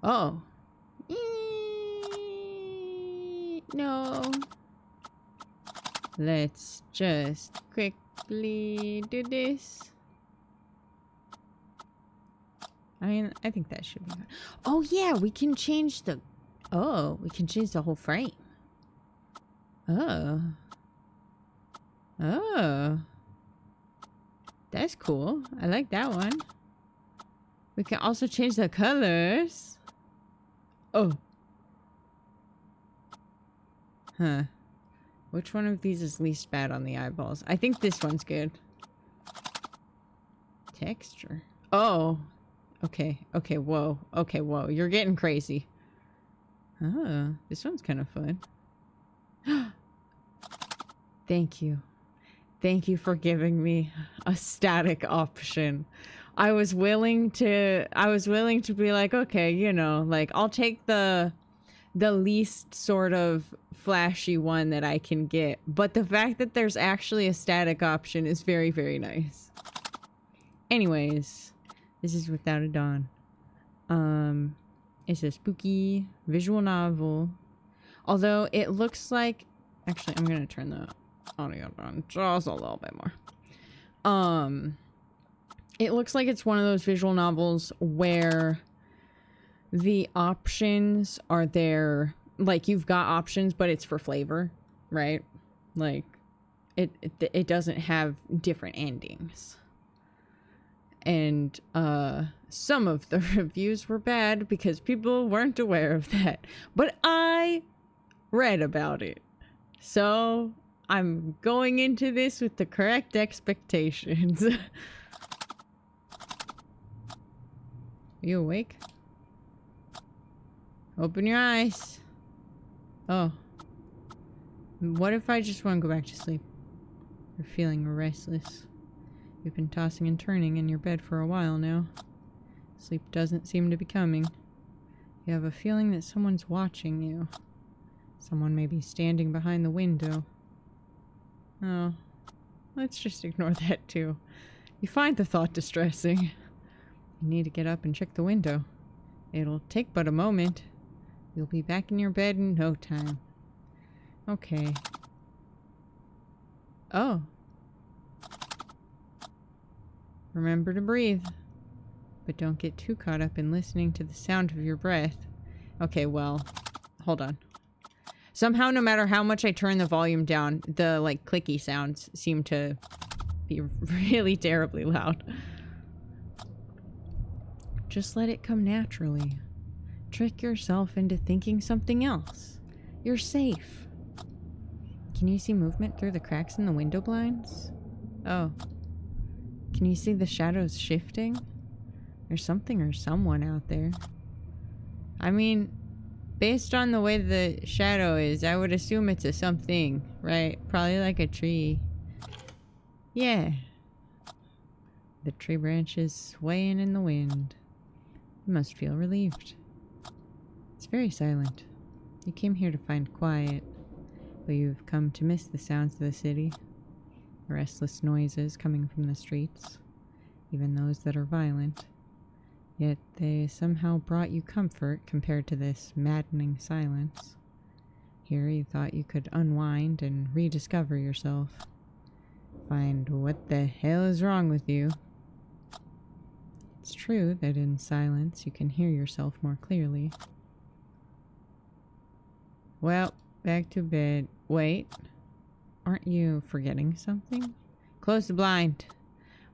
Oh. No. Let's just quickly do this. I mean, I think that should be fine. Oh, yeah, we can change the... Oh, we can change the whole frame. Oh. Oh. That's cool. I like that one. We can also change the colors. Oh. Huh. Which one of these is least bad on the eyeballs? I think this one's good. Texture. Oh. Okay. Okay, whoa. Okay, whoa. You're getting crazy. Oh, this one's kind of fun. Thank you. Thank you for giving me a static option. I was willing to be like, okay, you know, like I'll take the least sort of flashy one that I can get. But the fact that there's actually a static option is very, very nice. Anyways, this is Without a Dawn. It's a spooky visual novel. Although it looks like... Actually, I'm gonna turn the audio down just a little bit more. It looks like it's one of those visual novels where the options are there, like you've got options, but it's for flavor, right? Like it doesn't have different endings. And some of the reviews were bad because people weren't aware of that. But I read about it. So I'm going into this with the correct expectations. Are you awake? Open your eyes. Oh. What if I just want to go back to sleep? You're feeling restless. You've been tossing and turning in your bed for a while now. Sleep doesn't seem to be coming. You have a feeling that someone's watching you. Someone may be standing behind the window. Oh. Let's just ignore that too. You find the thought distressing. You need to get up and check the window. It'll take but a moment. You'll be back in your bed in no time. Okay. Oh. Remember to breathe. But don't get too caught up in listening to the sound of your breath. Okay, well, hold on. Somehow, no matter how much I turn the volume down, the, like, clicky sounds seem to be really terribly loud. Just let it come naturally. Trick yourself into thinking something else. You're safe. Can you see movement through the cracks in the window blinds? Oh. Can you see the shadows shifting? There's something or someone out there. I mean, based on the way the shadow is, I would assume it's a something, right? Probably like a tree. Yeah. The tree branches swaying in the wind. You must feel relieved. It's very silent. You came here to find quiet, but you've come to miss the sounds of the city. The restless noises coming from the streets, even those that are violent. Yet they somehow brought you comfort compared to this maddening silence. Here you thought you could unwind and rediscover yourself. Find what the hell is wrong with you. It's true that in silence you can hear yourself more clearly. Well, back to bed. Wait. Aren't you forgetting something? Close the blind.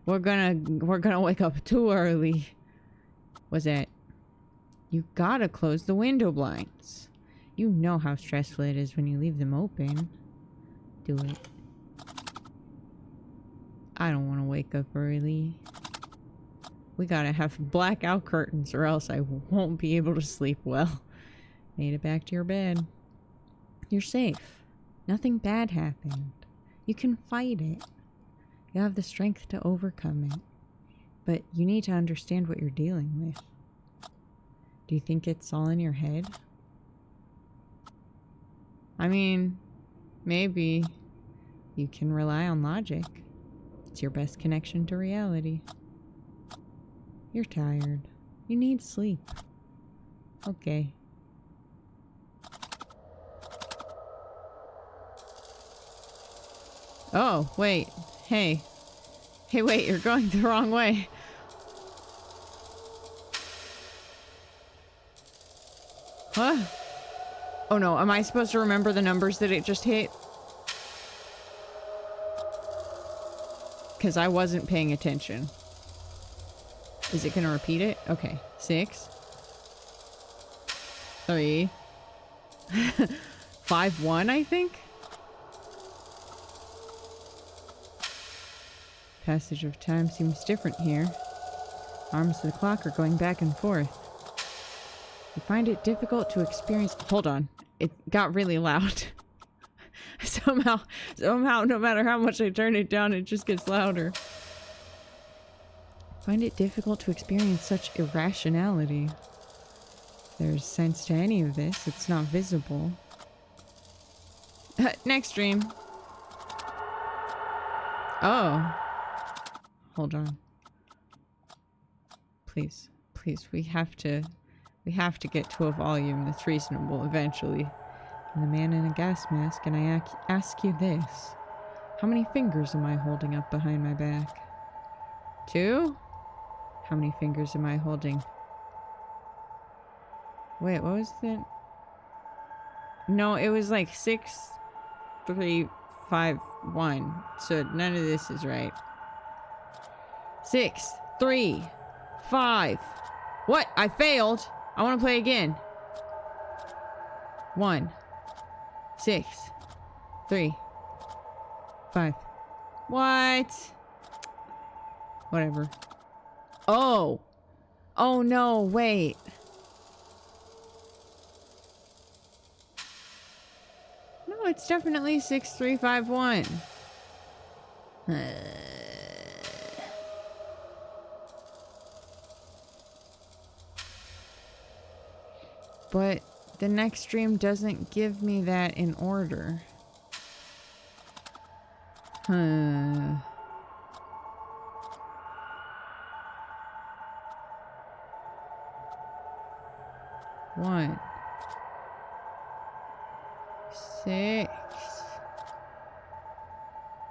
We're gonna wake up too early. What's that? You gotta close the window blinds. You know how stressful it is when you leave them open. Do it. I don't want to wake up early. We gotta have blackout curtains or else I won't be able to sleep well. Made it back to your bed. You're safe. Nothing bad happened. You can fight it. You have the strength to overcome it. But you need to understand what you're dealing with. Do you think it's all in your head? I mean, maybe you can rely on logic. It's your best connection to reality. You're tired. You need sleep. Okay. Oh, wait. Hey. Hey, wait, you're going the wrong way. Huh? Oh no, am I supposed to remember the numbers that it just hit? Because I wasn't paying attention. Is it gonna repeat it? Okay. 6. 3. 5, 1, I think? Passage of time seems different here. Arms of the clock are going back and forth. You find it difficult to experience... Hold on. It got really loud. Somehow, no matter how much I turn it down, it just gets louder. Find it difficult to experience such irrationality. If there's sense to any of this, it's not visible. Next dream. Oh. Hold on. Please. Please, we have to get to a volume that's reasonable eventually. I'm the man in a gas mask, and I ask you this. How many fingers am I holding up behind my back? 2? How many fingers am I holding? Wait, what was that? No, it was like 6, 3, 5, 1. So none of this is right. 6, 3, 5. What? I failed. I want to play again. 1, 6, 3, 5. What? Whatever. Oh. Oh no, wait. No, it's definitely 6, 3, 5, 1. But the next stream doesn't give me that in order. Huh. One. 6.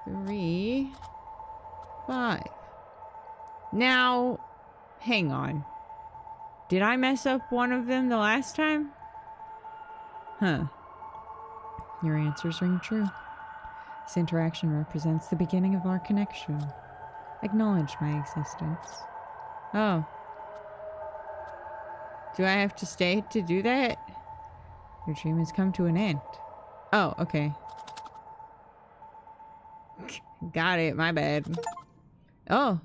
3. 5. Now, hang on. Did I mess up one of them the last time? Huh. Your answers ring true. This interaction represents the beginning of our connection. Acknowledge my existence. Oh. Do I have to stay to do that? Your dream has come to an end. Oh, okay. Got it, my bad. Oh.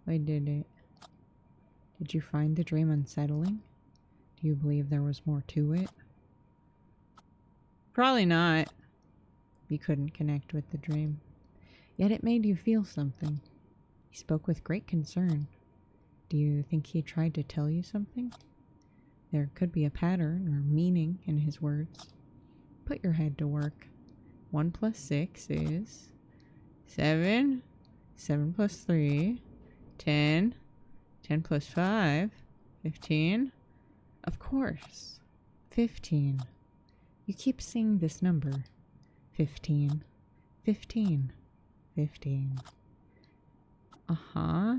I did it. Did you find the dream unsettling? Do you believe there was more to it? Probably not. You couldn't connect with the dream. Yet it made you feel something. He spoke with great concern. Do you think he tried to tell you something? There could be a pattern or meaning in his words. Put your head to work. 1 plus 6 is 7. 7 plus 3. 10. 10 plus 5. 15. Of course. 15. You keep saying this number. 15. 15. 15. Uh-huh.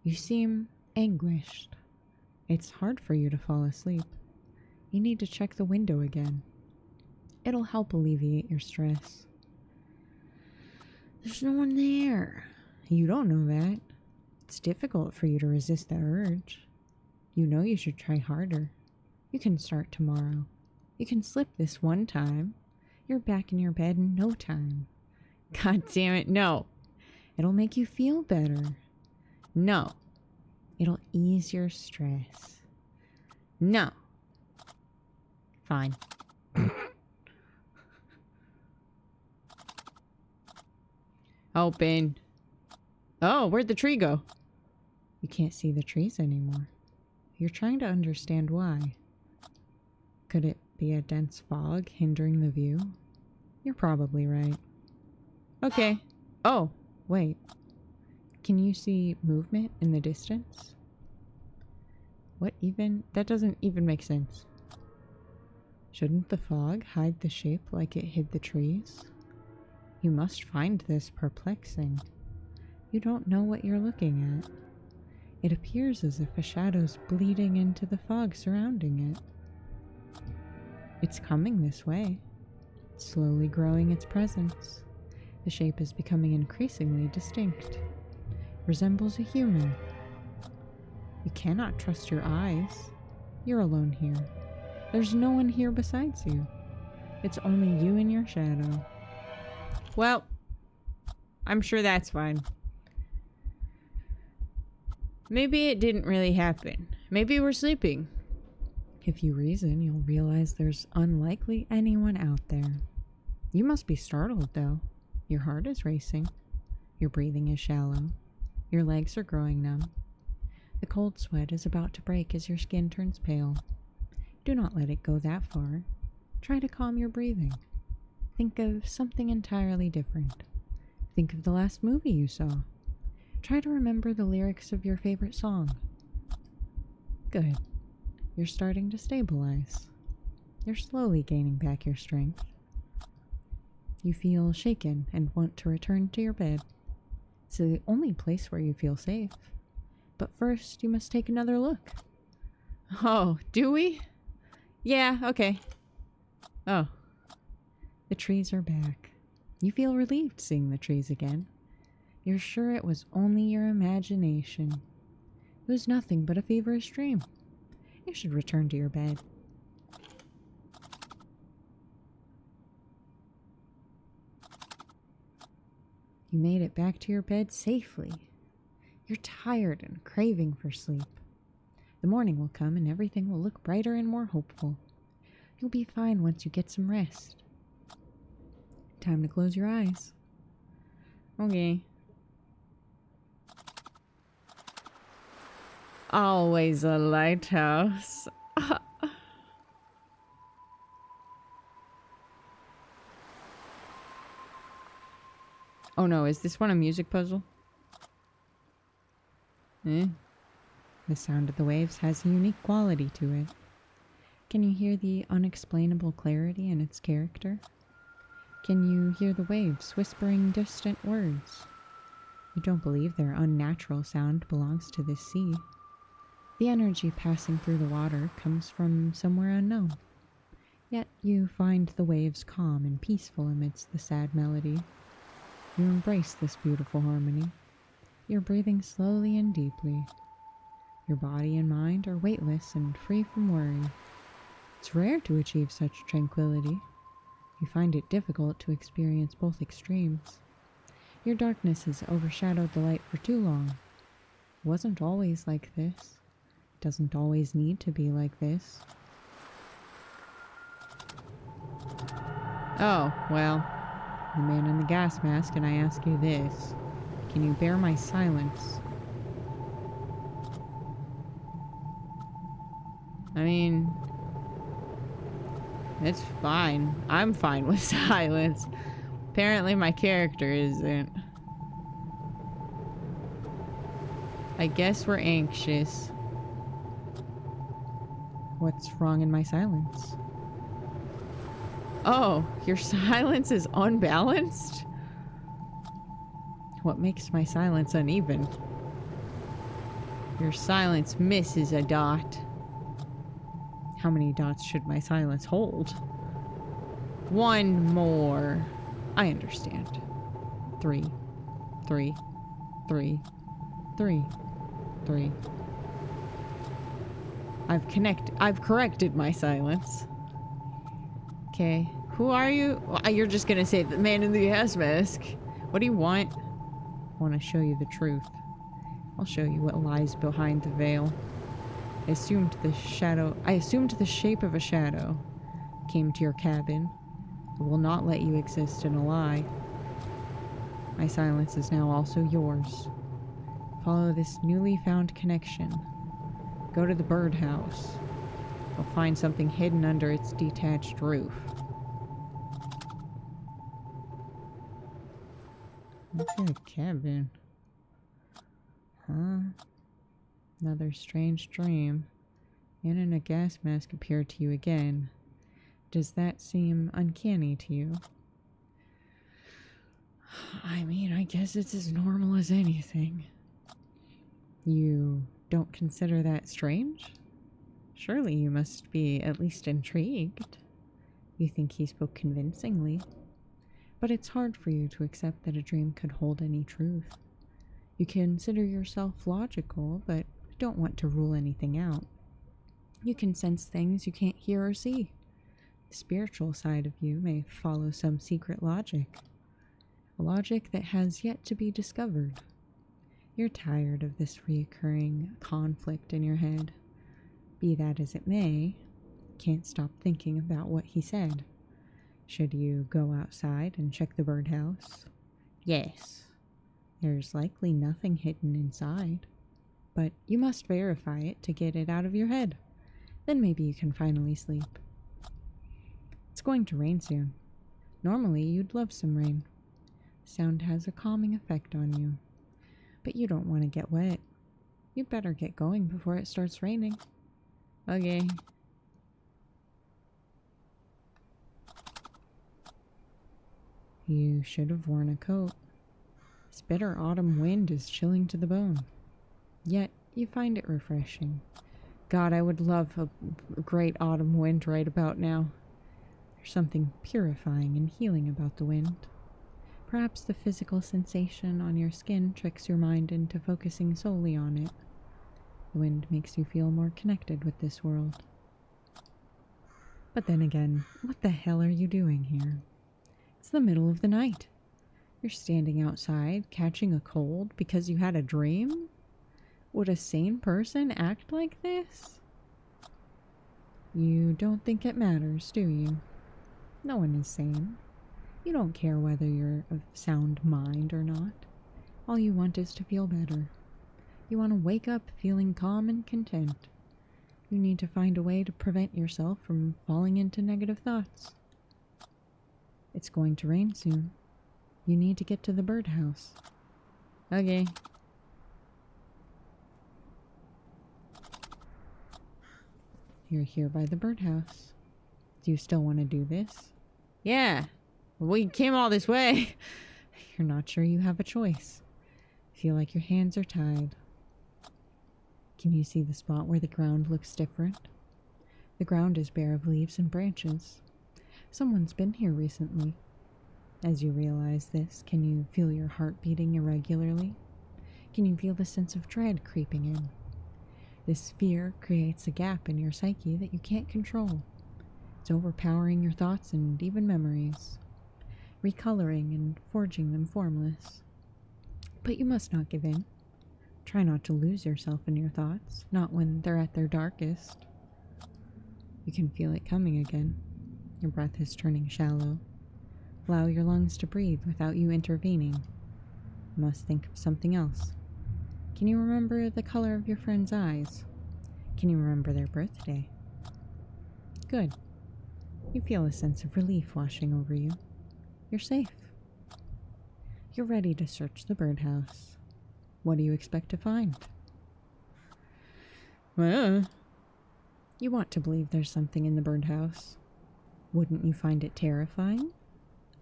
You seem anguished. It's hard for you to fall asleep. You need to check the window again. It'll help alleviate your stress. There's no one there. You don't know that. It's difficult for you to resist that urge. You know you should try harder. You can start tomorrow. You can slip this one time. You're back in your bed in no time. God damn it, no. It'll make you feel better. No. It'll ease your stress. No. Fine. Open. Oh, where'd the tree go? You can't see the trees anymore. You're trying to understand why. Could it be a dense fog hindering the view? You're probably right. Okay. Oh, wait. Can you see movement in the distance? What even? That doesn't even make sense. Shouldn't the fog hide the shape like it hid the trees? You must find this perplexing. You don't know what you're looking at. It appears as if a shadow's bleeding into the fog surrounding it. It's coming this way, slowly growing its presence. The shape is becoming increasingly distinct. Resembles a human. You cannot trust your eyes. You're alone here. There's no one here besides you. It's only you and your shadow. Well, I'm sure that's fine. Maybe it didn't really happen. Maybe we're sleeping. If you reason, you'll realize there's unlikely anyone out there. You must be startled, though. Your heart is racing. Your breathing is shallow. Your legs are growing numb. The cold sweat is about to break as your skin turns pale. Do not let it go that far. Try to calm your breathing. Think of something entirely different. Think of the last movie you saw. Try to remember the lyrics of your favorite song. Good. You're starting to stabilize. You're slowly gaining back your strength. You feel shaken and want to return to your bed. It's the only place where you feel safe. But first, you must take another look. Oh, do we? Yeah, okay. Oh. The trees are back. You feel relieved seeing the trees again. You're sure it was only your imagination. It was nothing but a feverish dream. You should return to your bed. You made it back to your bed safely. You're tired and craving for sleep. The morning will come and everything will look brighter and more hopeful. You'll be fine once you get some rest. Time to close your eyes. Okay. Always a lighthouse. Oh no, is this one a music puzzle? The sound of the waves has a unique quality to it. Can you hear the unexplainable clarity in its character? Can you hear the waves whispering distant words? You don't believe their unnatural sound belongs to this sea. The energy passing through the water comes from somewhere unknown. Yet you find the waves calm and peaceful amidst the sad melody. You embrace this beautiful harmony. You're breathing slowly and deeply. Your body and mind are weightless and free from worry. It's rare to achieve such tranquility. You find it difficult to experience both extremes. Your darkness has overshadowed the light for too long. It wasn't always like this. It doesn't always need to be like this. Oh, well, the man in the gas mask, and I ask you this. Can you bear my silence? I mean, it's fine. I'm fine with silence. Apparently my character isn't. I guess we're anxious. What's wrong in my silence? Oh, your silence is unbalanced? What makes my silence uneven? Your silence misses a dot. How many dots should my silence hold? One more. I understand. 3, 3, 3, 3, 3. I've corrected my silence. Okay. Who are you? You're just gonna say the man in the gas mask. What do you want? I want to show you the truth. I'll show you what lies behind the veil. I assumed the shape of a shadow. Came to your cabin. I will not let you exist in a lie. My silence is now also yours. Follow this newly found connection. Go to the birdhouse. You'll find something hidden under its detached roof. What's in the cabin? Huh? Another strange dream. Man in a gas mask appeared to you again. Does that seem uncanny to you? I mean, I guess it's as normal as anything. You don't consider that strange? Surely you must be at least intrigued. You think he spoke convincingly. But it's hard for you to accept that a dream could hold any truth. You consider yourself logical, but don't want to rule anything out. You can sense things you can't hear or see. The spiritual side of you may follow some secret logic. A logic that has yet to be discovered. You're tired of this recurring conflict in your head. Be that as it may, can't stop thinking about what he said. Should you go outside and check the birdhouse? Yes. There's likely nothing hidden inside. But you must verify it to get it out of your head. Then maybe you can finally sleep. It's going to rain soon. Normally you'd love some rain. Sound has a calming effect on you. But you don't want to get wet. You'd better get going before it starts raining. Okay. You should have worn a coat. This bitter autumn wind is chilling to the bone. Yet, you find it refreshing. God, I would love a great autumn wind right about now. There's something purifying and healing about the wind. Perhaps the physical sensation on your skin tricks your mind into focusing solely on it. The wind makes you feel more connected with this world. But then again, what the hell are you doing here? It's the middle of the night. You're standing outside, catching a cold because you had a dream? Would a sane person act like this? You don't think it matters, do you? No one is sane. You don't care whether you're of sound mind or not. All you want is to feel better. You want to wake up feeling calm and content. You need to find a way to prevent yourself from falling into negative thoughts. It's going to rain soon. You need to get to the birdhouse. Okay. You're here by the birdhouse. Do you still want to do this? Yeah. We came all this way. You're not sure you have a choice. Feel like your hands are tied. Can you see the spot where the ground looks different? The ground is bare of leaves and branches. Someone's been here recently. As you realize this, can you feel your heart beating irregularly? Can you feel the sense of dread creeping in? This fear creates a gap in your psyche that you can't control. It's overpowering your thoughts and even memories, recoloring and forging them formless. But you must not give in. Try not to lose yourself in your thoughts, not when they're at their darkest. You can feel it coming again. Your breath is turning shallow. Allow your lungs to breathe without you intervening. You must think of something else. Can you remember the color of your friend's eyes? Can you remember their birthday? Good. You feel a sense of relief washing over you. You're safe. You're ready to search the birdhouse. What do you expect to find? You want to believe there's something in the birdhouse. Wouldn't you find it terrifying?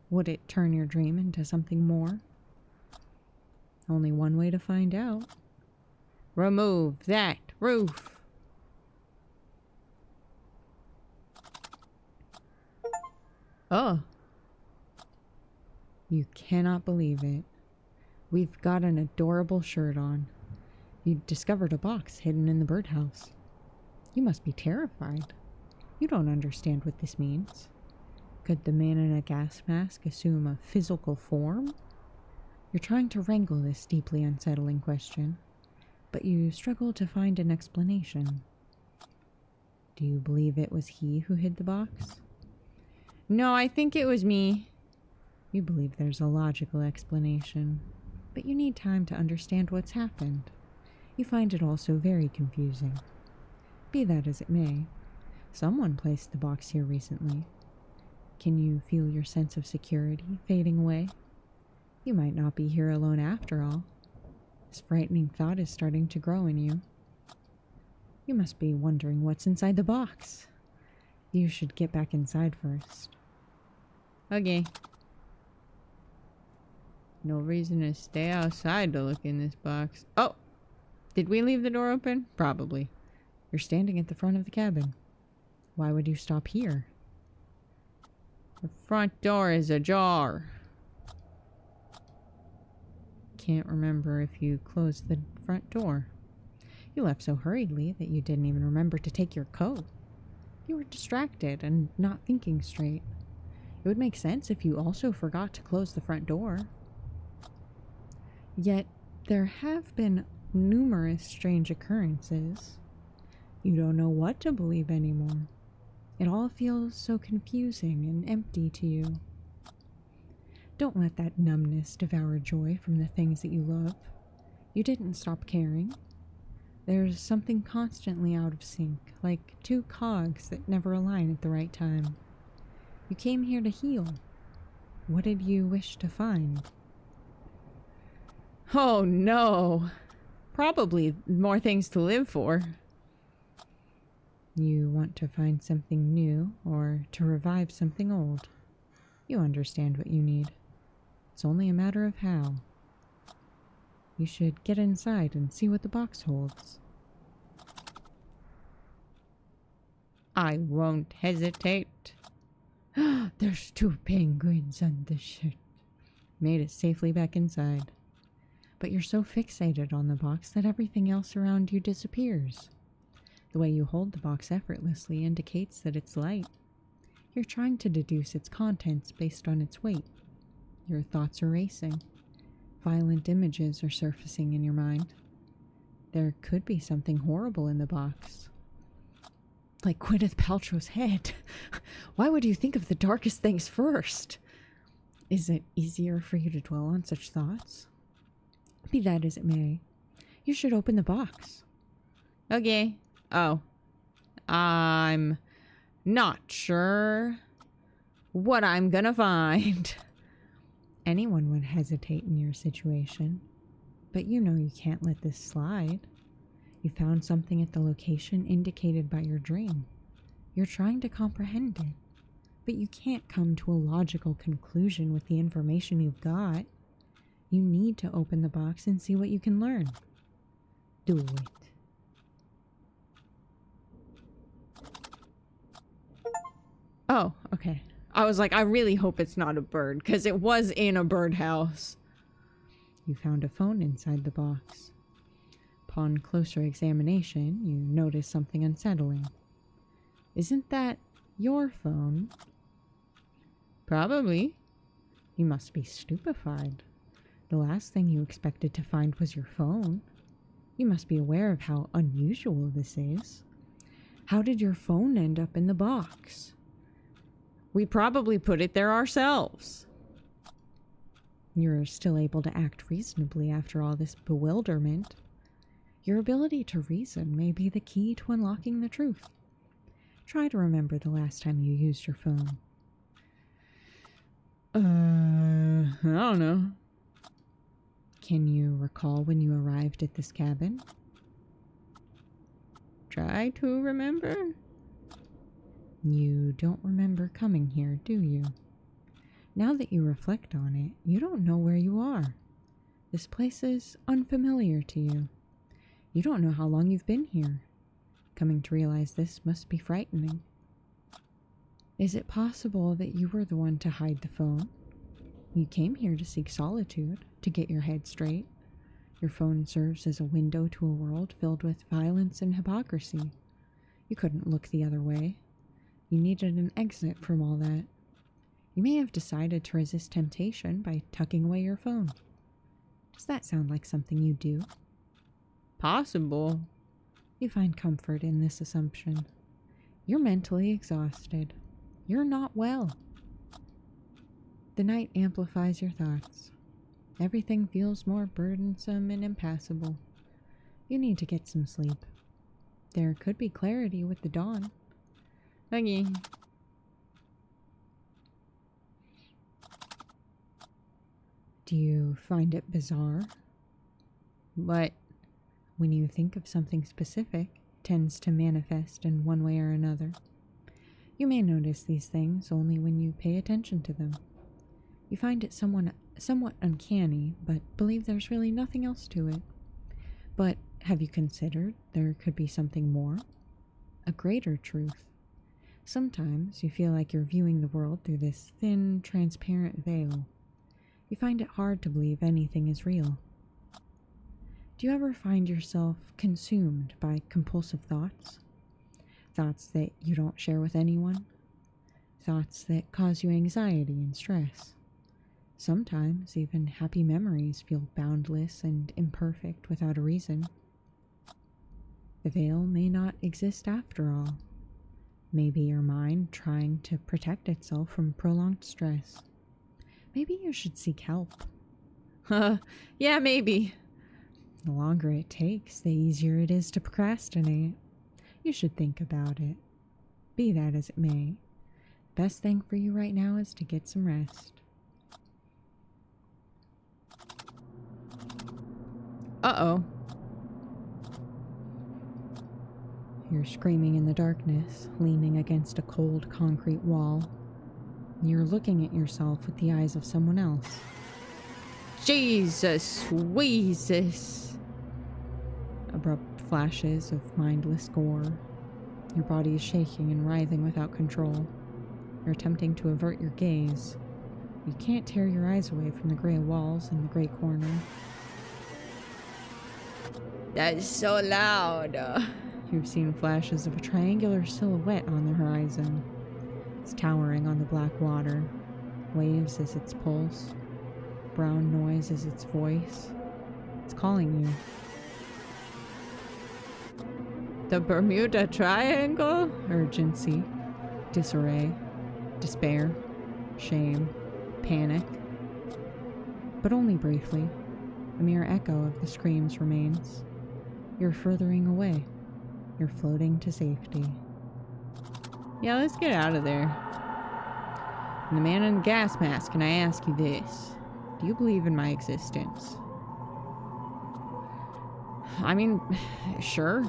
Would it turn your dream into something more? Only one way to find out. Remove that roof! Oh. You cannot believe it. We've got an adorable shirt on. You discovered a box hidden in the birdhouse. You must be terrified. You don't understand what this means. Could the man in a gas mask assume a physical form? You're trying to wrangle this deeply unsettling question, but you struggle to find an explanation. Do you believe it was he who hid the box? No, I think it was me. You believe there's a logical explanation, but you need time to understand what's happened. You find it also very confusing. Be that as it may, someone placed the box here recently. Can you feel your sense of security fading away? You might not be here alone after all. This frightening thought is starting to grow in you. You must be wondering what's inside the box. You should get back inside first. Okay. No reason to stay outside to look in this box. Oh! Did we leave the door open? Probably. You're standing at the front of the cabin. Why would you stop here? The front door is ajar. Can't remember if you closed the front door. You left so hurriedly that you didn't even remember to take your coat. You were distracted and not thinking straight. It would make sense if you also forgot to close the front door. Yet, there have been numerous strange occurrences. You don't know what to believe anymore. It all feels so confusing and empty to you. Don't let that numbness devour joy from the things that you love. You didn't stop caring. There's something constantly out of sync, like two cogs that never align at the right time. You came here to heal. What did you wish to find? Oh no! Probably more things to live for. You want to find something new or to revive something old. You understand what you need. It's only a matter of how. You should get inside and see what the box holds. I won't hesitate. There's 2 penguins on the shirt. Made it safely back inside. But you're so fixated on the box that everything else around you disappears. The way you hold the box effortlessly indicates that it's light. You're trying to deduce its contents based on its weight. Your thoughts are racing. Violent images are surfacing in your mind. There could be something horrible in the box. Like Gwyneth Paltrow's head. Why would you think of the darkest things first? Is it easier for you to dwell on such thoughts? Be that as it may, you should open the box. Okay. Oh. I'm not sure what I'm gonna find. Anyone would hesitate in your situation, but you know you can't let this slide. You found something at the location indicated by your dream. You're trying to comprehend it, but you can't come to a logical conclusion with the information you've got. You need to open the box and see what you can learn. Do it. Oh, okay. I was like, I really hope it's not a bird, because it was in a birdhouse. You found a phone inside the box. Upon closer examination, you notice something unsettling. Isn't that your phone? Probably. You must be stupefied. The last thing you expected to find was your phone. You must be aware of how unusual this is. How did your phone end up in the box? We probably put it there ourselves. You're still able to act reasonably after all this bewilderment. Your ability to reason may be the key to unlocking the truth. Try to remember the last time you used your phone. I don't know. Can you recall when you arrived at this cabin? Try to remember? You don't remember coming here, do you? Now that you reflect on it, you don't know where you are. This place is unfamiliar to you. You don't know how long you've been here. Coming to realize this must be frightening. Is it possible that you were the one to hide the phone? You came here to seek solitude, to get your head straight. Your phone serves as a window to a world filled with violence and hypocrisy. You couldn't look the other way. You needed an exit from all that. You may have decided to resist temptation by tucking away your phone. Does that sound like something you do? Possible. You find comfort in this assumption. You're mentally exhausted. You're not well. The night amplifies your thoughts. Everything feels more burdensome and impassable. You need to get some sleep. There could be clarity with the dawn. Okay. Do you find it bizarre? But when you think of something specific, tends to manifest in one way or another. You may notice these things only when you pay attention to them. You find it somewhat uncanny, but believe there's really nothing else to it. But have you considered there could be something more? A greater truth? Sometimes you feel like you're viewing the world through this thin, transparent veil. You find it hard to believe anything is real. Do you ever find yourself consumed by compulsive thoughts? Thoughts that you don't share with anyone? Thoughts that cause you anxiety and stress? Sometimes even happy memories feel boundless and imperfect without a reason. The veil may not exist after all. Maybe your mind trying to protect itself from prolonged stress. Maybe you should seek help. Yeah, maybe. The longer it takes, the easier it is to procrastinate. You should think about it. Be that as it may, best thing for you right now is to get some rest. Uh-oh. You're screaming in the darkness, leaning against a cold concrete wall. You're looking at yourself with the eyes of someone else. Jesus, Weezus! Abrupt flashes of mindless gore. Your body is shaking and writhing without control. You're attempting to avert your gaze. You can't tear your eyes away from the gray walls in the gray corner. That's so loud. You've seen flashes of a triangular silhouette on the horizon. It's towering on the black water. Waves as its pulse. Brown noise as its voice. It's calling you. The Bermuda Triangle? Urgency. Disarray. Despair. Shame. Panic. But only briefly. A mere echo of the screams remains. You're furthering away. You're floating to safety. Yeah, let's get out of there. And the man in the gas mask, can I ask you this? Do you believe in my existence? I mean, sure.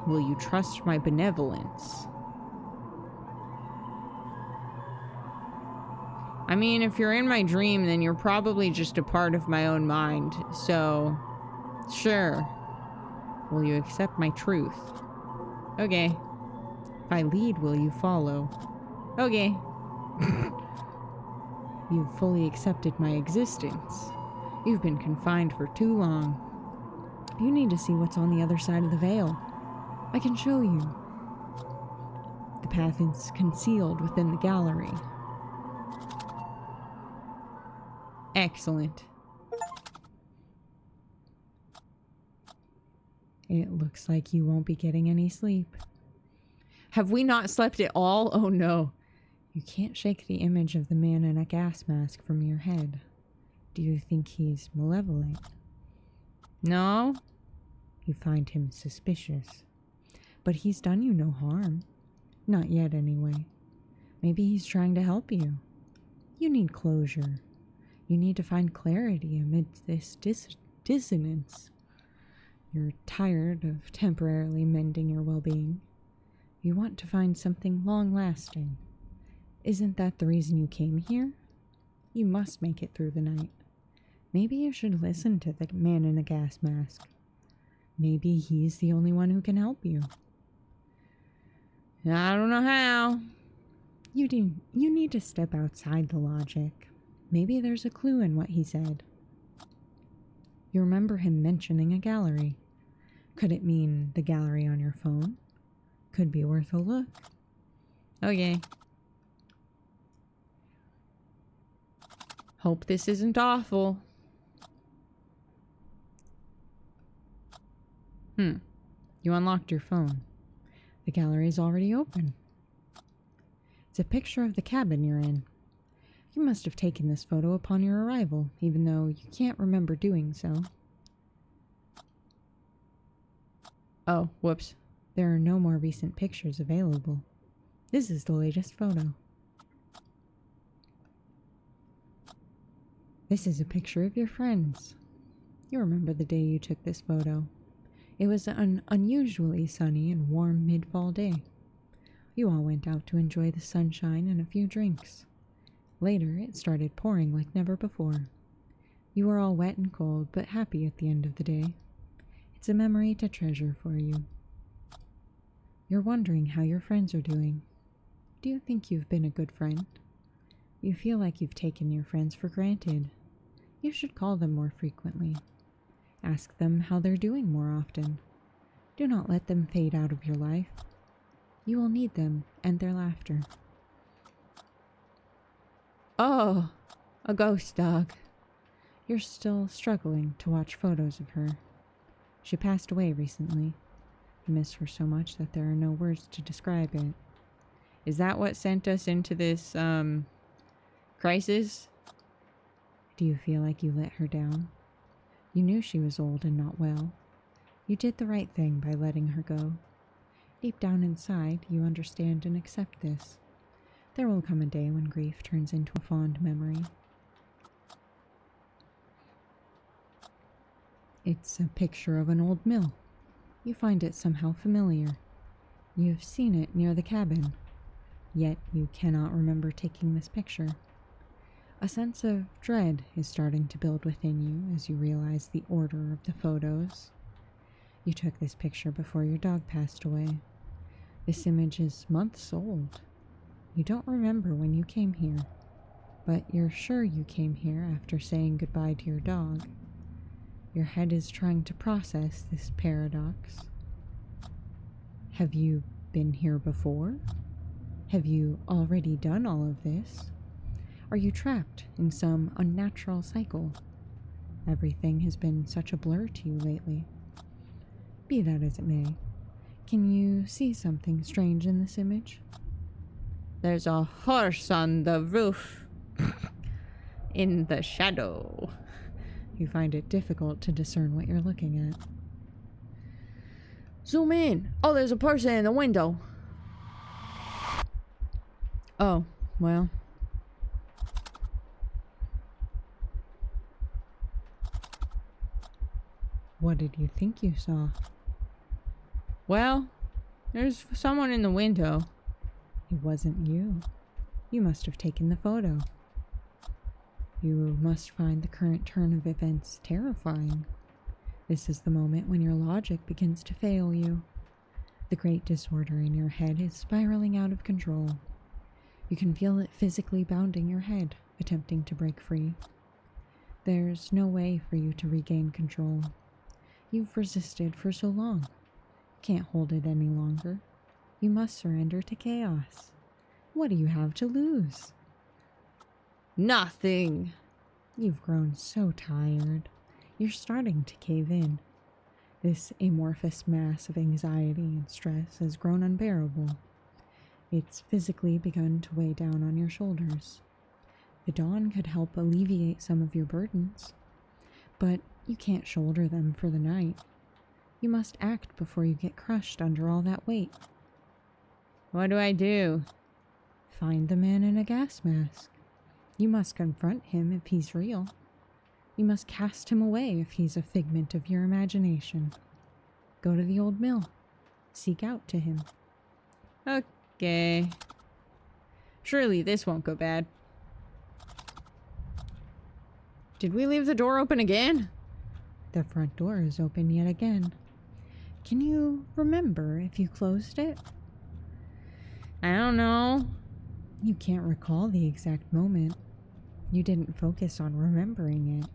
Will you trust my benevolence? I mean, if you're in my dream, then you're probably just a part of my own mind, so... Sure. Will you accept my truth? Okay. If I lead, will you follow? Okay. You've fully accepted my existence. You've been confined for too long. You need to see what's on the other side of the veil. I can show you. The path is concealed within the gallery. Excellent. It looks like you won't be getting any sleep. Have we not slept at all? Oh no. You can't shake the image of the man in a gas mask from your head. Do you think he's malevolent? No? You find him suspicious. But he's done you no harm. Not yet, anyway. Maybe he's trying to help you. You need closure. You need to find clarity amidst this dissonance. You're tired of temporarily mending your well-being. You want to find something long-lasting. Isn't that the reason you came here? You must make it through the night. Maybe you should listen to the man in the gas mask. Maybe he's the only one who can help you. I don't know how. You need to step outside the logic. Maybe there's a clue in what he said. You remember him mentioning a gallery. Could it mean the gallery on your phone? Could be worth a look. Okay. Hope this isn't awful. You unlocked your phone. The gallery is already open. It's a picture of the cabin you're in. You must have taken this photo upon your arrival, even though you can't remember doing so. Oh, whoops. There are no more recent pictures available. This is the latest photo. This is a picture of your friends. You remember the day you took this photo. It was an unusually sunny and warm mid-fall day. You all went out to enjoy the sunshine and a few drinks. Later, it started pouring like never before. You were all wet and cold, but happy at the end of the day. It's a memory to treasure for you. You're wondering how your friends are doing. Do you think you've been a good friend? You feel like you've taken your friends for granted. You should call them more frequently. Ask them how they're doing more often. Do not let them fade out of your life. You will need them and their laughter. Oh, a ghost dog. You're still struggling to watch photos of her. She passed away recently. You miss her so much that there are no words to describe it. Is that what sent us into this, crisis? Do you feel like you let her down? You knew she was old and not well. You did the right thing by letting her go. Deep down inside, you understand and accept this. There will come a day when grief turns into a fond memory. It's a picture of an old mill. You find it somehow familiar. You've seen it near the cabin, yet you cannot remember taking this picture. A sense of dread is starting to build within you as you realize the order of the photos. You took this picture before your dog passed away. This image is months old. You don't remember when you came here, but you're sure you came here after saying goodbye to your dog. Your head is trying to process this paradox. Have you been here before? Have you already done all of this? Are you trapped in some unnatural cycle? Everything has been such a blur to you lately. Be that as it may, can you see something strange in this image? There's a horse on the roof in the shadow. You find it difficult to discern what you're looking at. Zoom in. Oh, there's a person in the window. Oh, well. What did you think you saw? Well, there's someone in the window. It wasn't you. You must have taken the photo. You must find the current turn of events terrifying. This is the moment when your logic begins to fail you. The great disorder in your head is spiraling out of control. You can feel it physically bounding your head, attempting to break free. There's no way for you to regain control. You've resisted for so long. Can't hold it any longer. You must surrender to chaos. What do you have to lose? Nothing. You've grown so tired. You're starting to cave in. This amorphous mass of anxiety and stress has grown unbearable. It's physically begun to weigh down on your shoulders. The dawn could help alleviate some of your burdens, but you can't shoulder them for the night. You must act before you get crushed under all that weight. What do I do? Find the man in a gas mask. You must confront him if he's real. You must cast him away if he's a figment of your imagination. Go to the old mill. Seek out to him. Okay. Surely this won't go bad. Did we leave the door open again? The front door is open yet again. Can you remember if you closed it? I don't know. You can't recall the exact moment. You didn't focus on remembering it.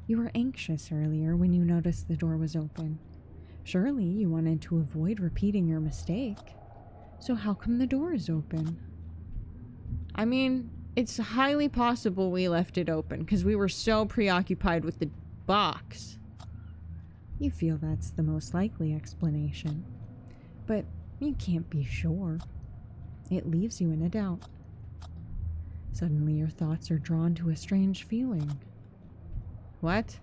You were anxious earlier when you noticed the door was open. Surely you wanted to avoid repeating your mistake. So how come the door is open? I mean, it's highly possible we left it open because we were so preoccupied with the box. You feel that's the most likely explanation, but you can't be sure. It leaves you in a doubt. Suddenly your thoughts are drawn to a strange feeling. What?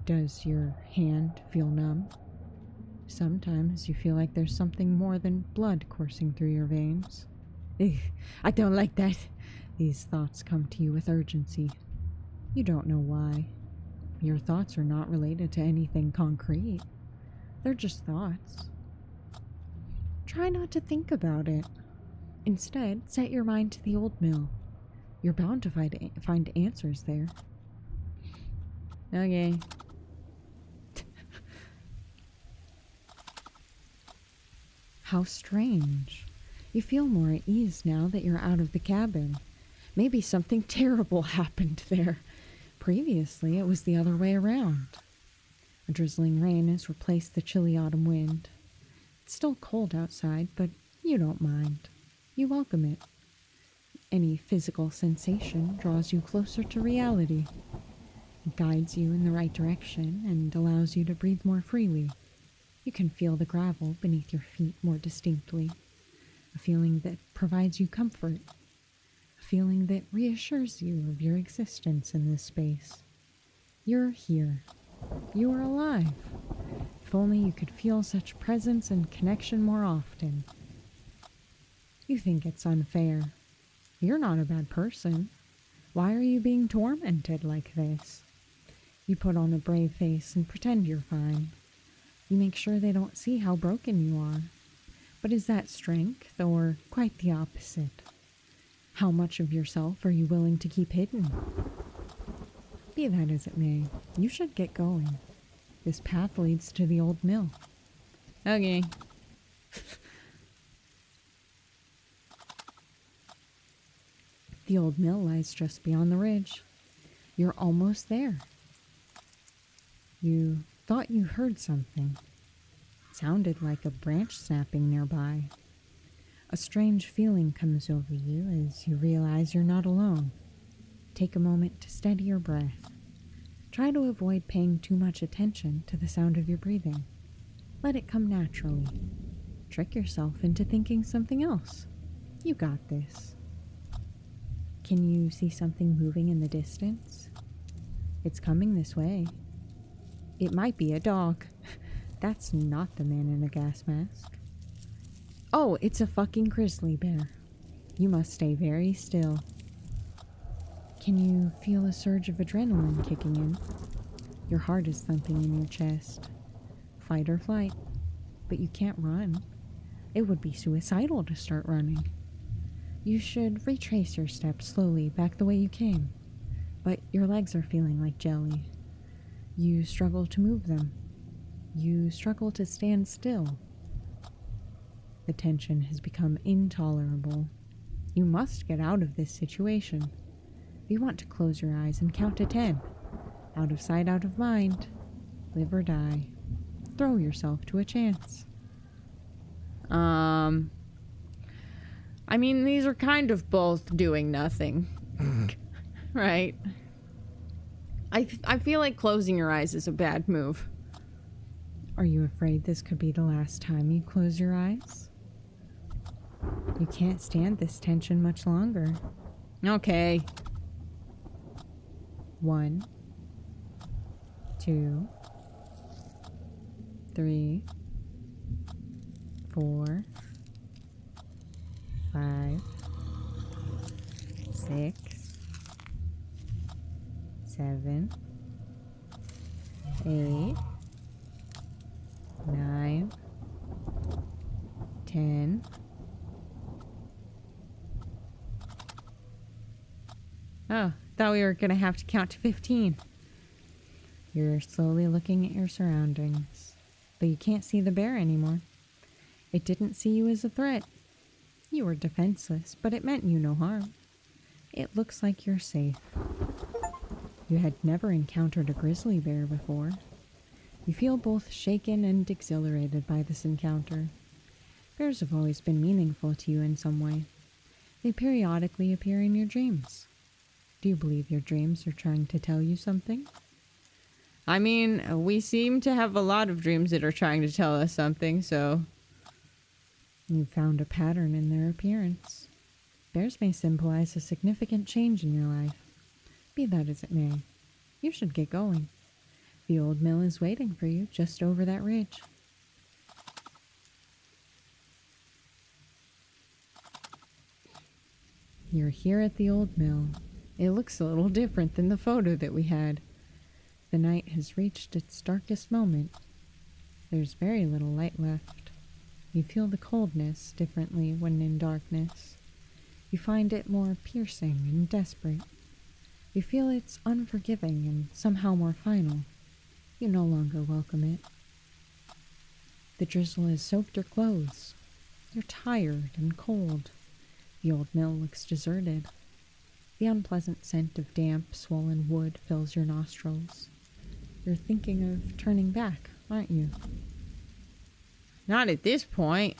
Does your hand feel numb? Sometimes you feel like there's something more than blood coursing through your veins. Ugh, I don't like that. These thoughts come to you with urgency. You don't know why. Your thoughts are not related to anything concrete. They're just thoughts. Try not to think about it. Instead, set your mind to the old mill. You're bound to find answers there. Okay. How strange. You feel more at ease now that you're out of the cabin. Maybe something terrible happened there. Previously, it was the other way around. A drizzling rain has replaced the chilly autumn wind. It's still cold outside, but you don't mind. You welcome it. Any physical sensation draws you closer to reality. It guides you in the right direction and allows you to breathe more freely. You can feel the gravel beneath your feet more distinctly. A feeling that provides you comfort. A feeling that reassures you of your existence in this space. You're here. You are alive. If only you could feel such presence and connection more often. You think it's unfair. You're not a bad person. Why are you being tormented like this? You put on a brave face and pretend you're fine. You make sure they don't see how broken you are. But is that strength or quite the opposite? How much of yourself are you willing to keep hidden? Be that as it may, you should get going. This path leads to the old mill. Okay. The old mill lies just beyond the ridge. You're almost there. You thought you heard something. It sounded like a branch snapping nearby. A strange feeling comes over you as you realize you're not alone. Take a moment to steady your breath. Try to avoid paying too much attention to the sound of your breathing. Let it come naturally. Trick yourself into thinking something else. You got this. Can you see something moving in the distance? It's coming this way. It might be a dog. That's not the man in a gas mask. Oh, it's a fucking grizzly bear. You must stay very still. Can you feel a surge of adrenaline kicking in? Your heart is thumping in your chest. Fight or flight. But you can't run. It would be suicidal to start running. You should retrace your steps slowly back the way you came. But your legs are feeling like jelly. You struggle to move them. You struggle to stand still. The tension has become intolerable. You must get out of this situation. You want to close your eyes and count to 10. Out of sight, out of mind. Live or die. Throw yourself to a chance. I mean, these are kind of both doing nothing. Right? I feel like closing your eyes is a bad move. Are you afraid this could be the last time you close your eyes? You can't stand this tension much longer. Okay. 1, 2, 3, 4, 5, 6, 7, 8, 9, 10. Oh, thought we were gonna have to count to 15. You're slowly looking at your surroundings, but you can't see the bear anymore. It didn't see you as a threat. You were defenseless, but it meant you no harm. It looks like you're safe. You had never encountered a grizzly bear before. You feel both shaken and exhilarated by this encounter. Bears have always been meaningful to you in some way. They periodically appear in your dreams. Do you believe your dreams are trying to tell you something? I mean, we seem to have a lot of dreams that are trying to tell us something, so... You found a pattern in their appearance. Bears may symbolize a significant change in your life. Be that as it may, you should get going. The old mill is waiting for you just over that ridge. You're here at the old mill. It looks a little different than the photo that we had. The night has reached its darkest moment. There's very little light left. You feel the coldness differently when in darkness. You find it more piercing and desperate. You feel it's unforgiving and somehow more final. You no longer welcome it. The drizzle has soaked your clothes. You're tired and cold. The old mill looks deserted. The unpleasant scent of damp, swollen wood fills your nostrils. You're thinking of turning back, aren't you? Not at this point.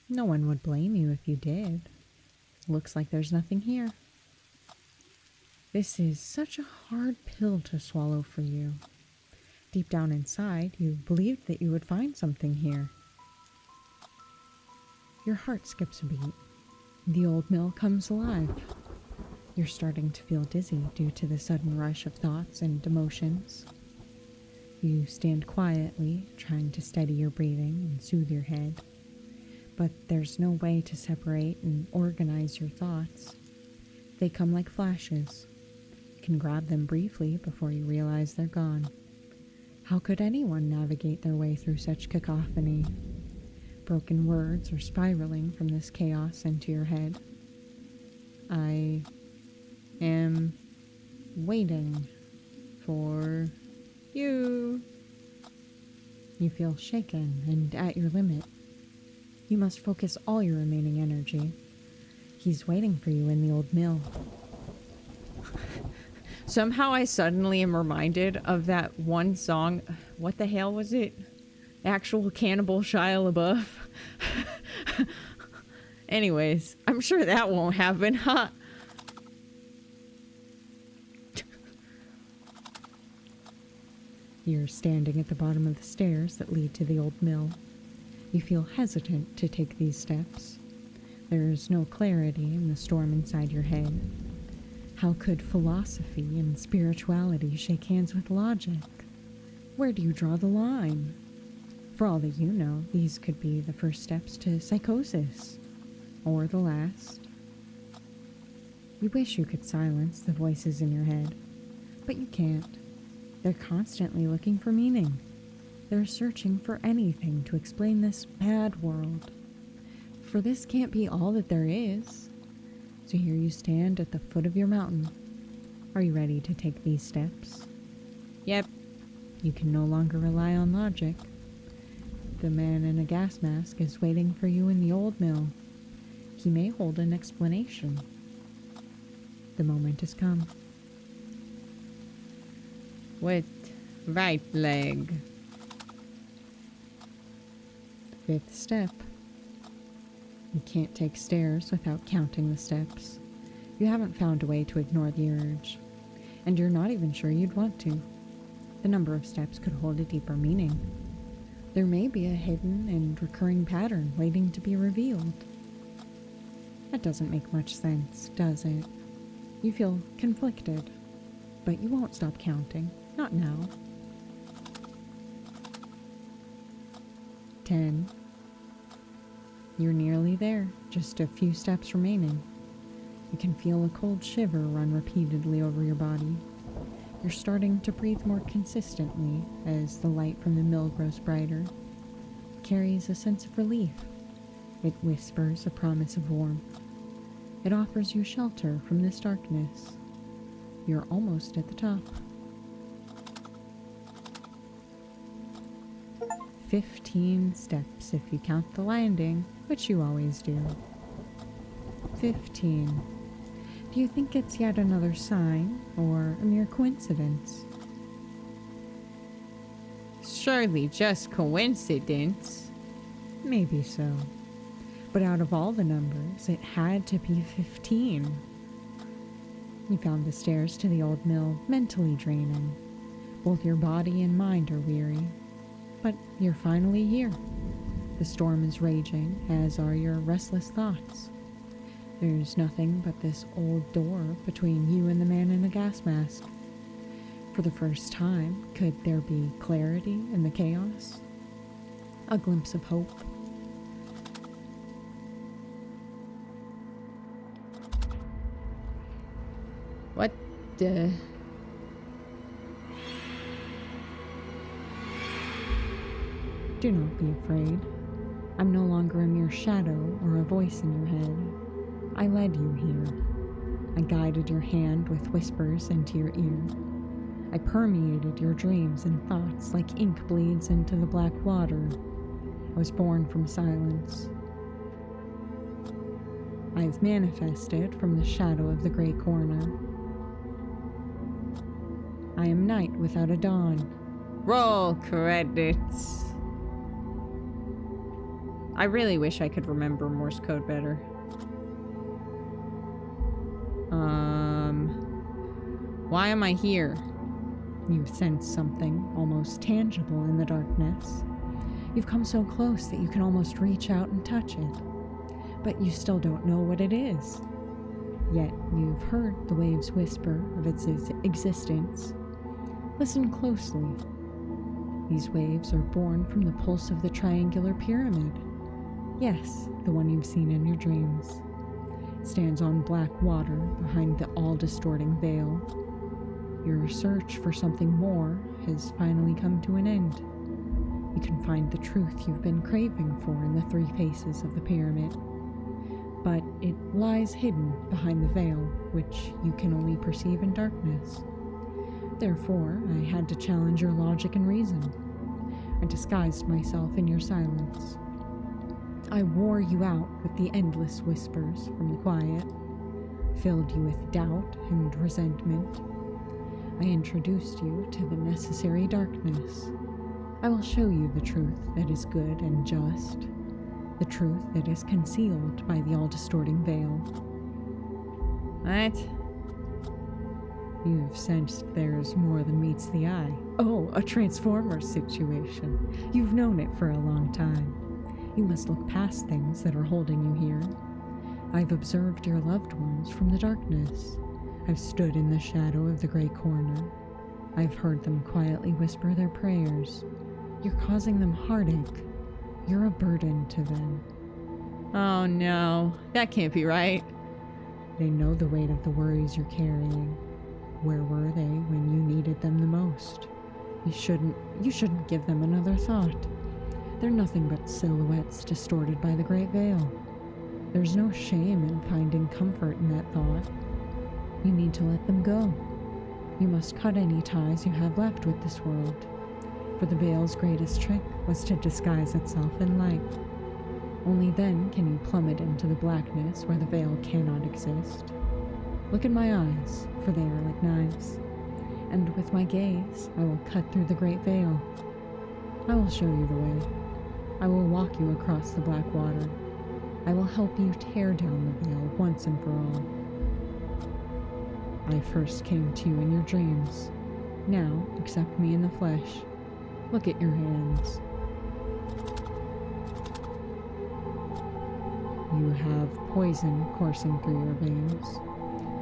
No one would blame you if you did. Looks like there's nothing here. This is such a hard pill to swallow for you. Deep down inside, you believed that you would find something here. Your heart skips a beat. The old mill comes alive. You're starting to feel dizzy due to the sudden rush of thoughts and emotions. You stand quietly, trying to steady your breathing and soothe your head. But there's no way to separate and organize your thoughts. They come like flashes. You can grab them briefly before you realize they're gone. How could anyone navigate their way through such cacophony? Broken words are spiraling from this chaos into your head. I am waiting for you. You feel shaken and at your limit. You must focus all your remaining energy. He's waiting for you in the old mill. Somehow I suddenly am reminded of that one song. What the hell was it? Actual Cannibal Shia LaBeouf. Anyways, I'm sure that won't happen, huh? You're standing at the bottom of the stairs that lead to the old mill. You feel hesitant to take these steps. There's no clarity in the storm inside your head. How could philosophy and spirituality shake hands with logic? Where do you draw the line? For all that you know, these could be the first steps to psychosis. Or the last. You wish you could silence the voices in your head, but you can't. They're constantly looking for meaning. They're searching for anything to explain this bad world. For this can't be all that there is. So here you stand at the foot of your mountain. Are you ready to take these steps? Yep. You can no longer rely on logic. The man in a gas mask is waiting for you in the old mill. He may hold an explanation. The moment has come. With right leg. Fifth step. You can't take stairs without counting the steps. You haven't found a way to ignore the urge, and you're not even sure you'd want to. The number of steps could hold a deeper meaning. There may be a hidden and recurring pattern waiting to be revealed. That doesn't make much sense, does it? You feel conflicted, but you won't stop counting. Not now. 10. You're nearly there, just a few steps remaining. You can feel a cold shiver run repeatedly over your body. You're starting to breathe more consistently as the light from the mill grows brighter. It carries a sense of relief. It whispers a promise of warmth. It offers you shelter from this darkness. You're almost at the top. 15 steps if you count the landing, which you always do. 15. Do you think it's yet another sign, or a mere coincidence? Surely just coincidence. Maybe so. But out of all the numbers, it had to be 15. You found the stairs to the old mill mentally draining. Both your body and mind are weary. But you're finally here. The storm is raging, as are your restless thoughts. There's nothing but this old door between you and the man in the gas mask. For the first time, could there be clarity in the chaos? A glimpse of hope? Duh. Do not be afraid. I'm no longer a mere shadow or a voice in your head. I led you here. I guided your hand with whispers into your ear. I permeated your dreams and thoughts like ink bleeds into the black water. I was born from silence. I have manifested from the shadow of the gray corner. I am night without a dawn. Roll credits. I really wish I could remember Morse code better. Why am I here? You've sensed something almost tangible in the darkness. You've come so close that you can almost reach out and touch it. But you still don't know what it is. Yet you've heard the waves whisper of its existence. Listen closely. These waves are born from the pulse of the triangular pyramid. Yes, the one you've seen in your dreams. It stands on black water behind the all-distorting veil. Your search for something more has finally come to an end. You can find the truth you've been craving for in the three faces of the pyramid. But it lies hidden behind the veil, which you can only perceive in darkness. Therefore, I had to challenge your logic and reason. I disguised myself in your silence. I wore you out with the endless whispers from the quiet, filled you with doubt and resentment. I introduced you to the necessary darkness. I will show you the truth that is good and just, the truth that is concealed by the all-distorting veil. What? You've sensed there's more than meets the eye. Oh, a Transformers situation. You've known it for a long time. You must look past things that are holding you here. I've observed your loved ones from the darkness. I've stood in the shadow of the gray corner. I've heard them quietly whisper their prayers. You're causing them heartache. You're a burden to them. Oh no, that can't be right. They know the weight of the worries you're carrying. Where were they when you needed them the most? You shouldn't give them another thought. They're nothing but silhouettes distorted by the great veil. There's no shame in finding comfort in that thought. You need to let them go. You must cut any ties you have left with this world. For the veil's greatest trick was to disguise itself in light. Only then can you plummet into the blackness where the veil cannot exist. Look in my eyes, for they are like knives. And with my gaze, I will cut through the great veil. I will show you the way. I will walk you across the black water. I will help you tear down the veil once and for all. I first came to you in your dreams. Now, accept me in the flesh. Look at your hands. You have poison coursing through your veins.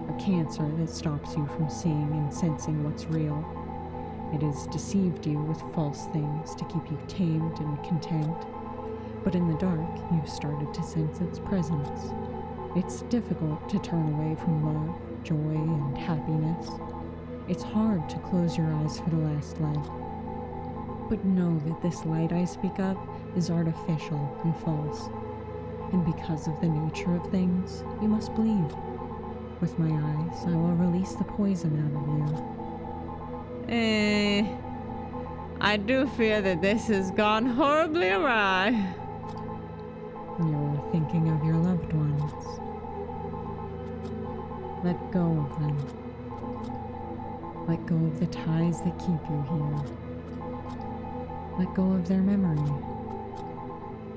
A cancer that stops you from seeing and sensing what's real. It has deceived you with false things to keep you tamed and content. But in the dark, you've started to sense its presence. It's difficult to turn away from love, joy, and happiness. It's hard to close your eyes for the last light. But know that this light I speak of is artificial and false. And because of the nature of things, you must bleed. With my eyes, I will release the poison out of you. I do fear that this has gone horribly awry. You're thinking of your loved ones. Let go of them. Let go of the ties that keep you here. Let go of their memory.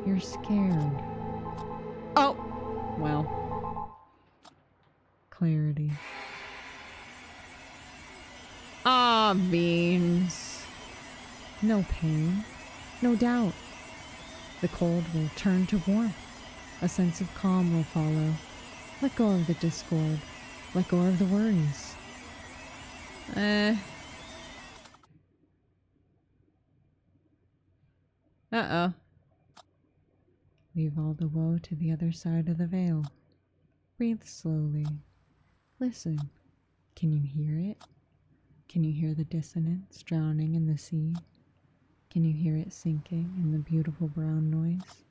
You're scared. Oh, well. Clarity. Ah, beans. No pain. No doubt. The cold will turn to warmth. A sense of calm will follow. Let go of the discord. Let go of the worries. Uh-oh. Leave all the woe to the other side of the veil. Breathe slowly. Listen. Can you hear it? Can you hear the dissonance drowning in the sea? Can you hear it sinking in the beautiful brown noise?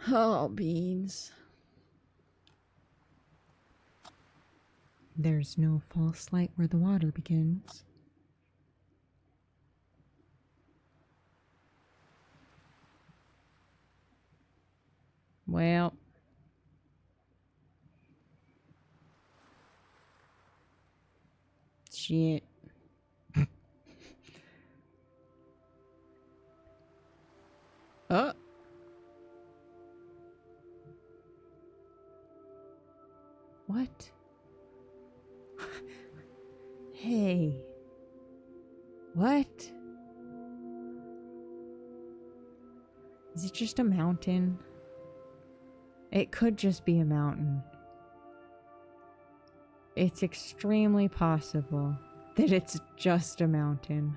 Oh, beans. There's no false light where the water begins. Well. Shit. Oh. What? Hey. What? Is it just a mountain? It could just be a mountain. It's extremely possible that it's just a mountain.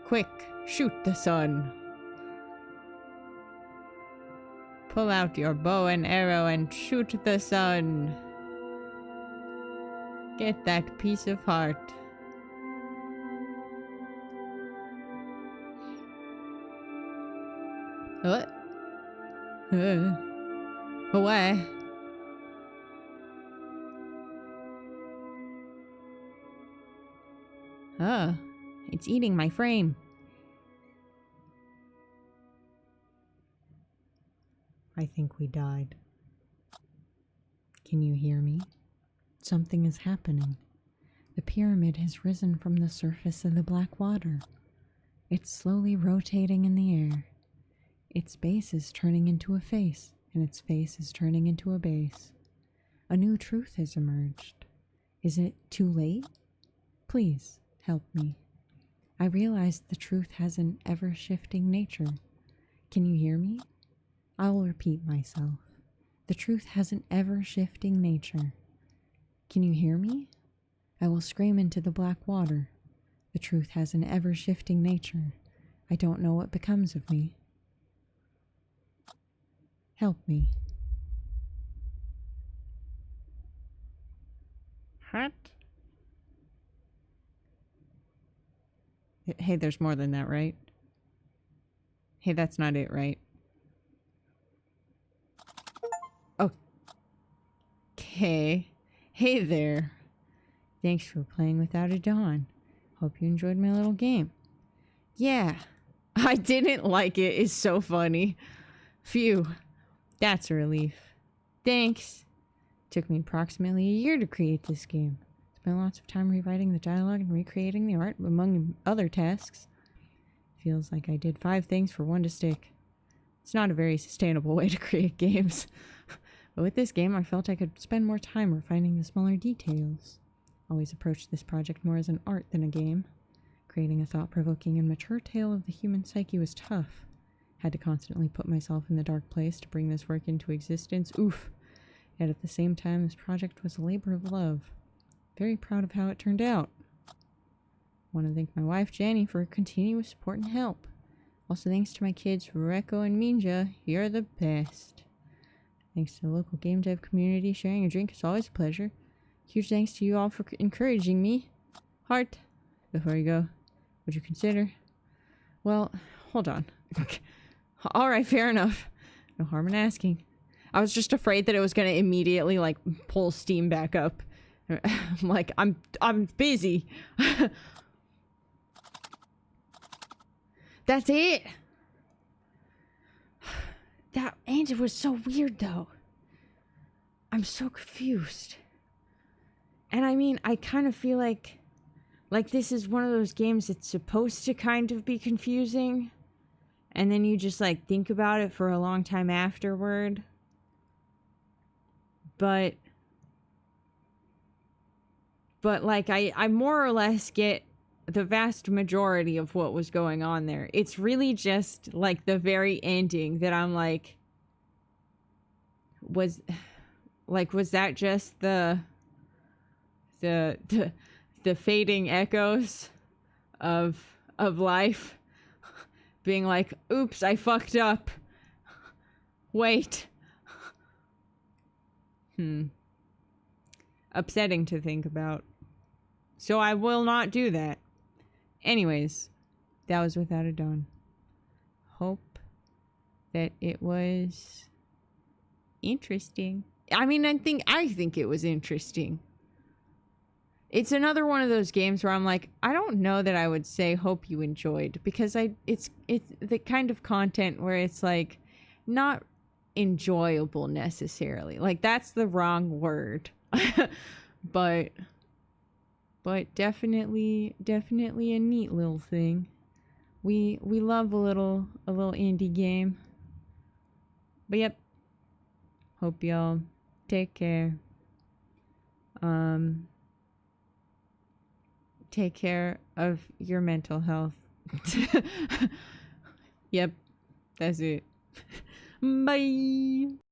Quick, shoot the sun. Pull out your bow and arrow and shoot the sun. Get that piece of heart. What? Away. Oh, it's eating my frame. I think we died. Can you hear me? Something is happening. The pyramid has risen from the surface of the black water. It's slowly rotating in the air. Its base is turning into a face, and its face is turning into a base. A new truth has emerged. Is it too late? Please, help me. I realize the truth has an ever-shifting nature. Can you hear me? I will repeat myself. The truth has an ever-shifting nature. Can you hear me? I will scream into the black water. The truth has an ever-shifting nature. I don't know what becomes of me. Help me. What? Hey, there's more than that, right? Hey, that's not it, right? Okay. Hey there. Thanks for playing Without a Dawn. Hope you enjoyed my little game. Yeah. I didn't like it. It's so funny. Phew. That's a relief. Thanks. Took me approximately a year to create this game. Spent lots of time rewriting the dialogue and recreating the art, among other tasks. Feels like I did 5 things for one to stick. It's not a very sustainable way to create games. But with this game, I felt I could spend more time refining the smaller details. Always approached this project more as an art than a game. Creating a thought-provoking and mature tale of the human psyche was tough. Had to constantly put myself in the dark place to bring this work into existence. Oof. Yet at the same time, this project was a labor of love. Very proud of how it turned out. Want to thank my wife, Jenny, for her continuous support and help. Also thanks to my kids, Reko and Minja. You're the best. Thanks to the local game dev community. Sharing a drink is always a pleasure. Huge thanks to you all for encouraging me. Heart. Before you go, would you consider... Well, hold on. Alright, fair enough. No harm in asking. I was just afraid that it was going to immediately, like, pull Steam back up. I'm like, I'm busy. That's it. And it was so weird, though. I'm so confused. And I mean, I kind of feel like this is one of those games that's supposed to kind of be confusing. And then you just, like, think about it for a long time afterward. But but like I more or less get the vast majority of what was going on there. It's really just like the very ending that I'm like, was that just the the fading echoes of life being like, oops, I fucked up. Wait. Upsetting to think about. So I will not do that. Anyways, that was Without a Dawn. Hope that it was interesting. I mean, I think it was interesting. It's another one of those games where I'm like, I don't know that I would say hope you enjoyed, because it's the kind of content where it's like not enjoyable necessarily. Like, that's the wrong word. but definitely a neat little thing. We love a little indie game. But yep. Hope y'all take care. Take care of your mental health. Yep. That's it. Bye.